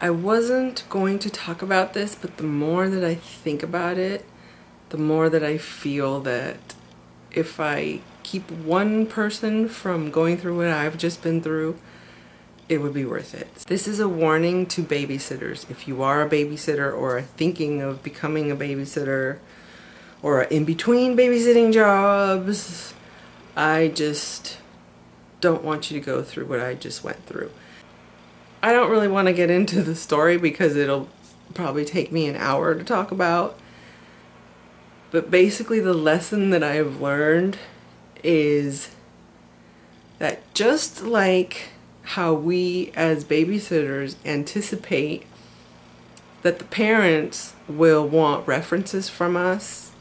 I wasn't going to talk about this, but the more that I think about it, the more that I feel that if I keep one person from going through what I've just been through, it would be worth it. This is a warning to babysitters. If you are a babysitter or are thinking of becoming a babysitter or are in between babysitting jobs, I just don't want you to go through what I just went through. I don't really want to get into the story because it'll probably take me an hour to talk about. But basically the lesson that I have learned is that just like how we as babysitters anticipate that the parents will want references from us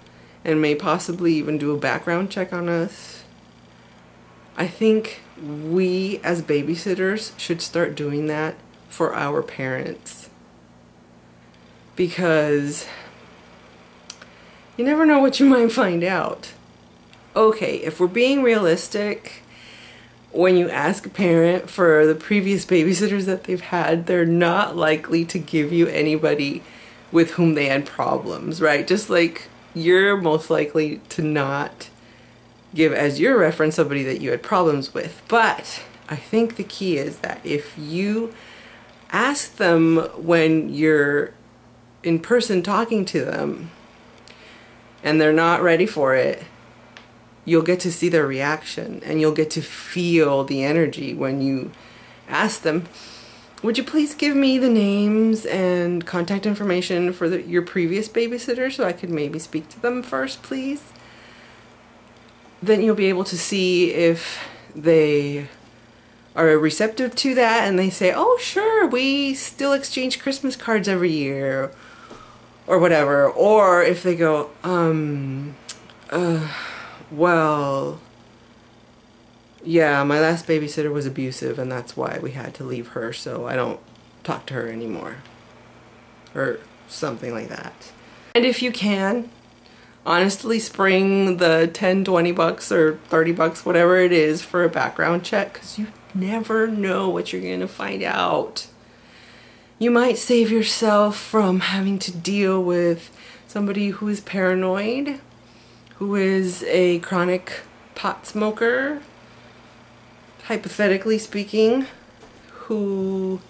and may possibly even do a background check on us, I think we as babysitters should start doing that for our parents, because you never know what you might find out. Okay, if we're being realistic, when you ask a parent for the previous babysitters that they've had, they're not likely to give you anybody with whom they had problems, right? Just like you're most likely to not give as your reference somebody that you had problems with. But I think the key is that if you ask them when you're in person talking to them and they're not ready for it, you'll get to see their reaction and you'll get to feel the energy when you ask them, would you please give me the names and contact information for your previous babysitter so I could maybe speak to them first, please? Then you'll be able to see if they are receptive to that and they say, oh sure, we still exchange Christmas cards every year or whatever. Or if they go, well, yeah, my last babysitter was abusive and that's why we had to leave her, so I don't talk to her anymore, or something like that. And if you can, honestly spring the 10, 20 bucks or 30 bucks, whatever it is, for a background check, because you never know what you're going to find out. You might save yourself from having to deal with somebody who is paranoid, who is a chronic pot smoker, hypothetically speaking, who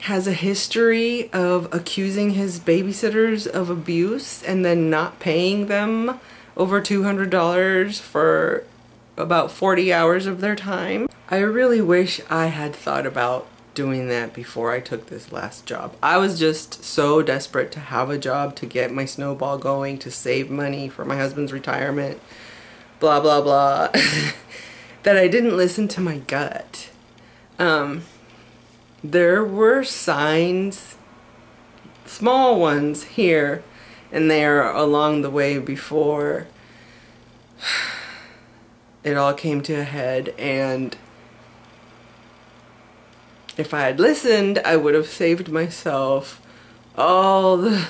has a history of accusing his babysitters of abuse and then not paying them over $200 for about 40 hours of their time. I really wish I had thought about doing that before I took this last job. I was just so desperate to have a job, to get my snowball going, to save money for my husband's retirement, blah blah blah, that I didn't listen to my gut. There were signs, small ones here and there along the way before it all came to a head, and if I had listened, I would have saved myself all the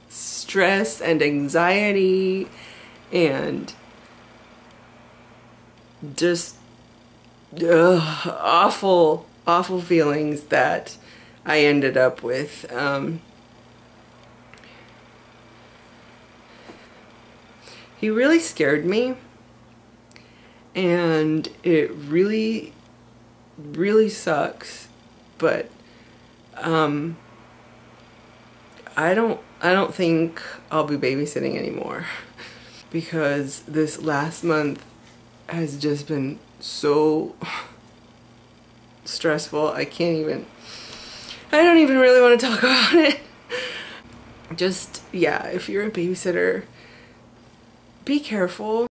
stress and anxiety and just awful feelings that I ended up with. He really scared me, and it really sucks, but I don't think I'll be babysitting anymore, because this last month has just been so stressful. I don't even really want to talk about it. Just, yeah, if you're a babysitter, be careful.